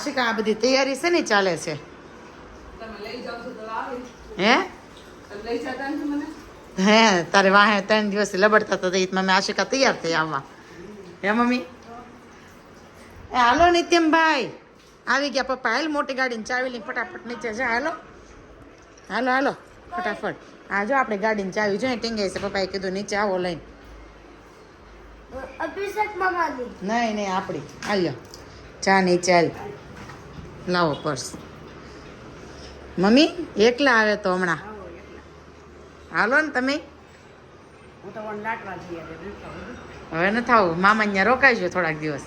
આશિકા આ બધી તૈયારી છે ને ચાલે છે હે હે તારે વાહે 3 દિવસ લબડતા હતા મમ્મી આશિકા તૈયાર થઈ આવવા હે મમ્મી એ હાલો નિત્યમભાઈ આવી ગયા પપ્પા હાલ મોટી ગાડીની ચાવી લઈને ફટાફટ નીચે જા હાલો હાલો હાલો ફટાફટ હા જો આપણે ગાડીની ચાવી જોઈએ ટીંગાઈ છે પપ્પાએ કીધું નીચે આવો લઈને નહીં નહીં આપણી હાલ્યો ચા નીચે હાલ લાવો પર્સ મમ્મી એકલા આવે તો હમણાં હાલો ને તમે હવે ન થાવ મામા અહીંયા રોકાઈજો થોડાક દિવસ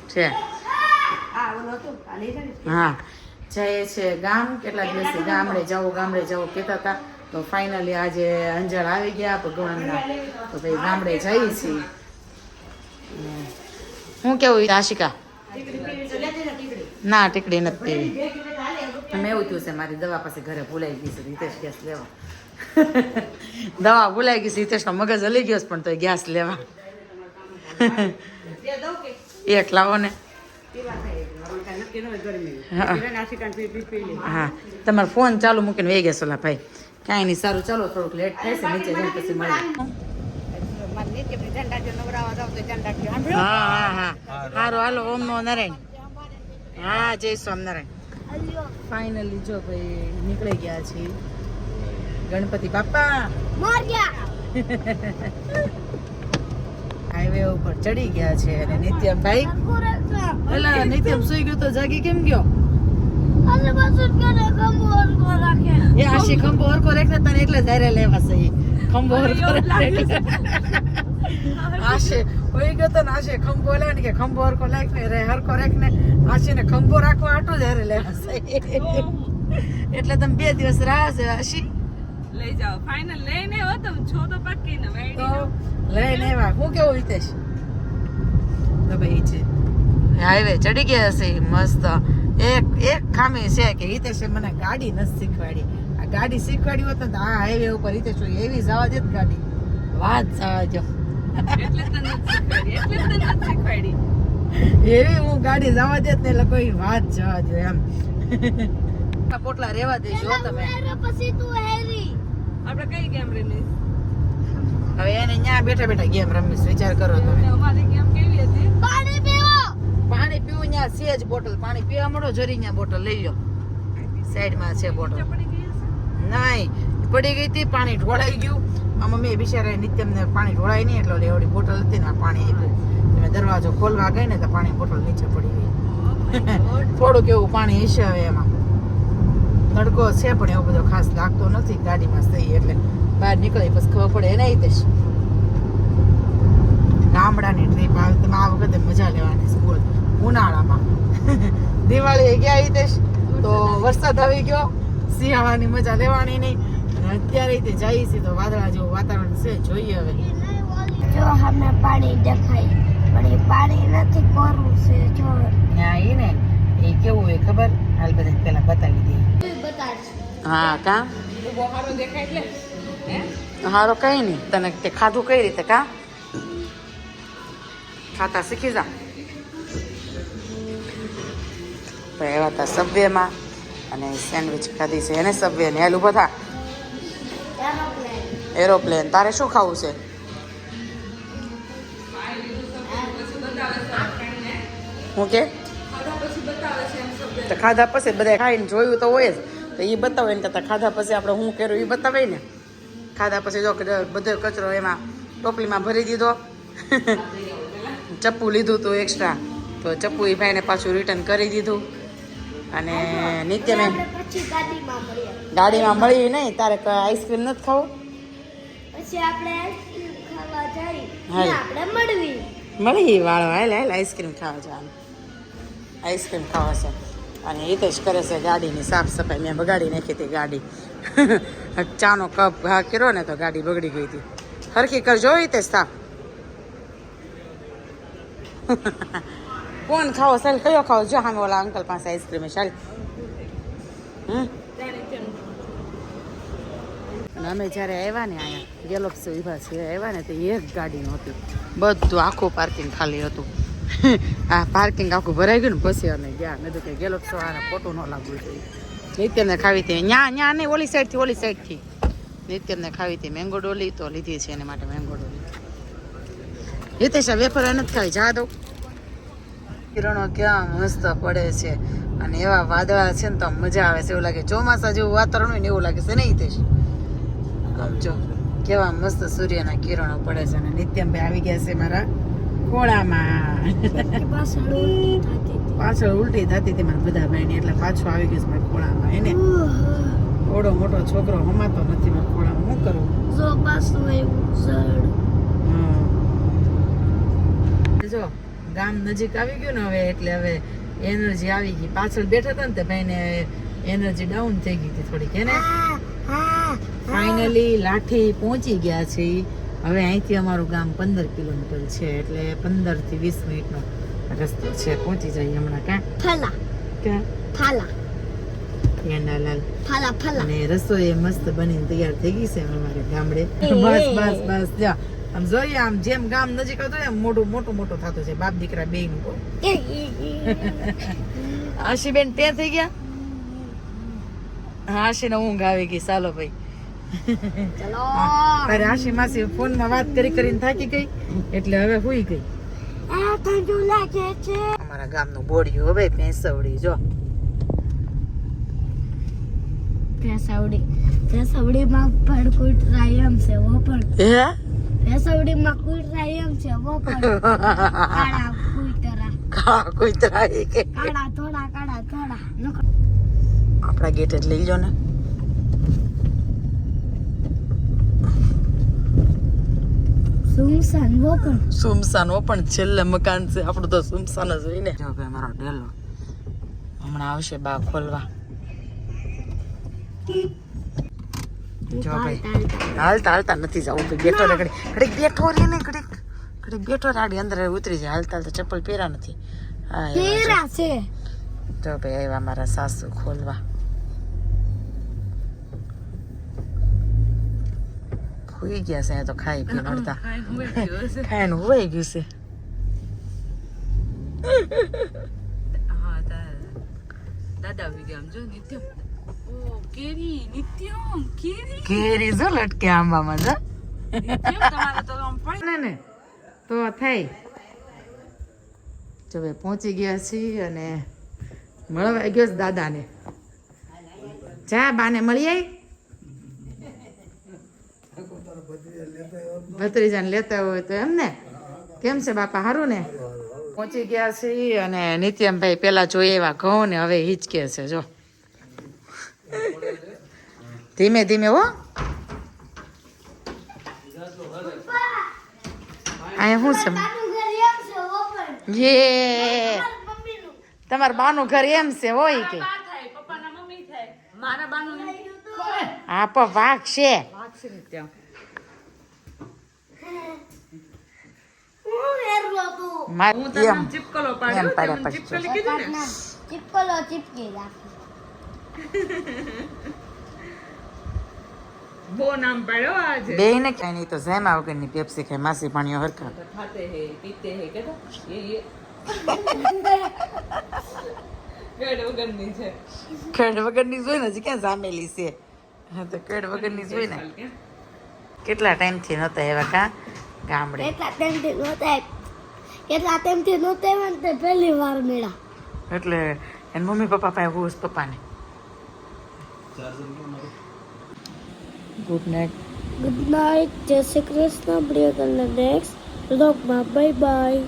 છે હા જઈએ છે ગામ કેટલા દિવસથી ગામડે જવું કહેતા હતા તો ફાઇનલી આજે અંજાર આવી ગયા ભગવાનના તો ભાઈ ગામડે જઈએ છીએ હું કેવું આશિકા ના ટીકડી નથી પીવી મેં એવું થયું છે મારી દવા પાસે ઘરે ભૂલાઈ ગઈ છે હિતેશ ગેસ લેવા દવા ભૂલાઈ ગઈ છે હિતેશનો મગજ હલી ગયો પણ તો ગેસ લેવા એક લાવો ને હા તમારો ફોન ચાલુ મૂકીને વહી ગયા સોલા ભાઈ કાંઈ નહીં સારું ચાલો થોડુંક લેટ થાય છે નીચે જઈને પછી મળીએ હા હા હા સારું હાલો ઓમ નો નારાયણ હા જય સ્વામિનારાયણ ફાઇનલી જો ભાઈ નીકળી ગયા છે ગણપતિ બાપા હાઈવે ઉપર ચડી ગયા છે અને નિત્યમ ભાઈ એલા નિત્યમ સુઈ ગયો તો જાગી કેમ ગયો એ આશી ખંભો હરકો રાખને તને એટલે જારે લેવા છે ખંભો હરકો આશે હોઈ ગયો તો ને આશે ખંભો લે ને કે ખંભો હરકો રાખને રે હરકો રાખને આશે ને ખંભો રાખવા આટો જારે લેવા છે એટલે તમે 2 દિવસ રાહ છે આશી લઈ જાઓ ફાઇનલ લઈને હો તમે છો તો પક્કી ને વેડી લઈને વા હું કેવું હિતેશ તો ભાઈ છે હાઈવે ચડી ગયા હશે મસ્ત એક ખામી છે કે હિતેશે મને ગાડી નથી શીખવાડી આ ગાડી શીખવાડી હોત ને આ હાઈવે ઉપર હિતેશ એવી જવા દે ગાડી વાત જવા દો એટલે તને શીખવાડી એવી હું ગાડી જવા દે ને એટલે કોઈ વાત જવા દો એમ પોટલા રેવા દેજો તમે પછી તું હેરી આપણે કઈ ગેમ રમી હવે એને ન્યા બેઠા બેઠા ગેમ રમીશ વિચાર કરો તમે અમારી ગેમ કેવી હતી પાણી પીવો પાણી પીવું ન્યા સેજ બોટલ પાણી પીવા મળો જરી ન્યા બોટલ લઈ લો સાઈડમાં છે બોટલ પડી ગઈ નહીં પડી ગઈ હતી પાણી ઢોળાઈ ગયું આ મમ્મી બિચારા નિત્યમને પાણી ઢોળાય નહીં એટલે એવડી બોટલ હતી ને પાણી આપ્યું તમે દરવાજો ખોલવા ગઈ ને તો પાણી બોટલ નીચે પડી ગઈ થોડુંક એવું પાણી હશે હવે એમાં તડકો છે પણ એવો બધો ખાસ લાગતો નથી ગાડીમાં સહી એટલે બહાર નીકળી પછી ખબર પડે એને હિતેશ ગામડાની ટ્રીપ આવે તમે આ વખતે મજા લેવાની સ્કૂલ ઉનાળામાં દિવાળી ગયા હિતેશ તો વરસાદ આવી ગયો શિયાળાની મજા લેવાની નહીં અને અત્યારે તે જઈએ છીએ તો વાદળા જેવું વાતાવરણ છે જોઈએ હવે જો હમે પાણી દેખાય પણ એ પાણી નથી કોરું છે જો ના એ ને એ કેવું હોય ખબર હાલ બધા પેલા બતાવી દઈએ હા કા બહુ સારો દેખાય એટલે હે હારો કઈ નહીં તને તે ખાધું કઈ રીતે કા ખાતા શીખી જા એવા હતા સબવેમાં અને સેન્ડવિચ ખાધી છે એને સબવે ને હેલ ઉભા થા એરોપ્લેન તારે શું ખાવું છે હું કે તો ખાધા પછી બધા ખાઈને જોયું તો હોય જ તો એ બતાવે ને કરતા ખાધા પછી આપણે શું કર્યું એ બતાવે ને ખાધા પછી જો બધો કચરો એમાં ટોપલીમાં ભરી દીધો ચપ્પુ લીધું હતું એક્સ્ટ્રા તો ચપ્પુ એ ભાઈને પાછું રિટર્ન કરી દીધું અને નિત્ય મેં પછી ગાડીમાં મળી નહીં તારે આઈસ્ક્રીમ નથી ખાવું પછી આપણે આઈસ્ક્રીમ ખાવા જઈ હાલ. આપણે મળવી મળી વાળો હાલ હાલ આઈસ્ક્રીમ ખાવા જવાનું આઈસ્ક્રીમ ખાવા છે અને હિતેશ કરે છે ગાડીની સાફ સફાઈ મેં બગાડી નાખી હતી ગાડી ચાનો કપ ઘા કર્યો ને તો ગાડી બગડી ગઈ હતી હરખી કરજો હિતેશ સાફ કોણ ખાવો ચાલ કયો ખાવો જો સામે ઓલા અંકલ પાસે આઈસ્ક્રીમ ચાલ અને અમે જ્યારે આવ્યા ને અહીંયા ગેલોપ્સ વિભા છે આવ્યા ને તો એક ગાડી નહોતી બધું આખું પાર્કિંગ ખાલી હતું આ પાર્કિંગ આખું ભરાઈ ગયું ને પછી અમે ગયા. મેં તો કે ગેલો છો આને ખોટું ન લાગવું જોઈએ. નિત્યમને ખાવી હતી ન્યા નહીં ઓલી સાઈડથી નિત્યમને ખાવી હતી મેંગો ડોલી તો લીધી છે એને માટે મેંગો ડોલી. હિતેશા વેફર નથી ખાવી જા દઉં. કિરણો ક્યાં મસ્ત પડે છે અને એવા વાદળા છે ને તો મજા આવે છે. એવું લાગે ચોમાસા જેવું વાતાવરણ હોય ને એવું લાગે છે ને હિતેશ. જો કેવા મસ્ત સૂર્યના કિરણો પડે છે અને નિત્યમભાઈ આવી ગયા છે મારા ખોળામાં. પાછળ ઉલટી થતી હતી મારા બધા ભાઈ એટલે પાછો આવી ગયો છે મારા ખોળામાં. એને ઓડો મોટો છોકરો હમાતો નથી મારા ખોળામાં. શું કરું? જો ગામ નજીક આવી ગયું ને હવે એટલે હવે એનર્જી આવી ગઈ. પાછળ બેઠા હતા ને તે ભાઈને એનર્જી ડાઉન થઈ ગઈ હતી થોડીક. એને ફાઇનલી લાઠી પહોંચી ગયા છે. હવે અહીંથી અમારું ગામ 15 કિલોમીટર છે એટલે 15 થી 20 મિનિટનો રસ્તો છે. પહોંચી જાય હમણાં. અને રસોઈ મસ્ત બનીને તૈયાર થઈ ગઈ છે અમારે ગામડે. બસ જા આમ જોઈએ આમ જેમ ગામ નજીક આવતો એમ મોટું મોટું થતું છે. બાપ દીકરા બે નું. આશીબેન તે થઈ ગયા. હા આશીને ઊંઘ આવી ગઈ. ચાલો ભાઈ તારે આશી માસી ફોનમાં વાત કરીને થાકી ગઈ એટલે હવે હુઈ ગઈ. અમારા ગામનું બોડિયું હવે ભેંસવડી. જો ભેંસવડીમાં પણ કૂતરા એમ છે વો પણ ભેંસવડીમાં કૂતરા એમ છે વો પણ કાળા કૂતરા કે કાળા થોડા આપણા ગેટ જ લઈ લો ને. સુમસાન પણ છેલ્લે મકાન છે આપણું તો સુમસાન જ હોય ને. જો ભાઈ મારો ડેલો હમણાં આવશે બા ખોલવા. જો ભાઈ હાલતા નથી જવું. બેઠો રે ઘડીક બેઠો રે ને ઘડીક બેઠો રાડી અંદર ઉતરી જાય. હાલતા ચપ્પલ પહેરા નથી. જો ભાઈ આવ્યા મારા સાસુ ખોલવા. હુઈ ગયા છે તો ખાઈ પી મળતા ખાઈને હુઈ ગયું છે. દાદા આવી ગયા જો નિત્યમ. ઓ કેરી નિત્યમ કેરી જો લટકે આંબામાં જો. તમારે તો આમ પડી ને તો થઈ. જો ભાઈ પહોંચી ગયા છીએ અને મળવા ગયો છે દાદાને. જા બાને મળી આવી. ભત્રીજાને લેતા હોય તો એમ ને. કેમ છે બાપા સારું ને? પહોંચી ગયા છીએ અને નિત્યમભાઈ પેલા જોઈએ એવા ઘઉં ને હવે હિચકે છે. જો ધીમે ધીમે હો. અહીંયા શું છે? યે તમારા બાનું ઘર એમ છે હોય કે? પપ્પાના મમ્મી થાય. મારા બાનું હા પણ વાઘ છે. ત્યાં હું તને ચીપકલો પાડ્યો. ચીપકલી કીધું ને. ચીપકી બહુ નામ પાડ્યો આજે. બે ને કઈ નહીં તો ઝેમા વગરની પેપ્સી ખાય. માસી પાણીઓ હરખા ખાતે હે પીતે હે કે તો એ ગડ વગરની છે. કેડ વગરની જોઈ ને હજી ક્યાં જામેલી છે. હા તો કેડ વગરની જોઈ ને. કેટલા ટાઈમથી નહોતા એવા કા ગામડે. કેટલા ટાઈમથી નહોતા ને તે પહેલી વાર મળ્યા. એટલે એન મમ્મી પપ્પા પાસે હોશ પપ્પાને. Good night. Good night. જય શ્રી કૃષ્ણ. પ્રિય કલર નેક્સ્ટ વ્લોગમાં. Bye bye.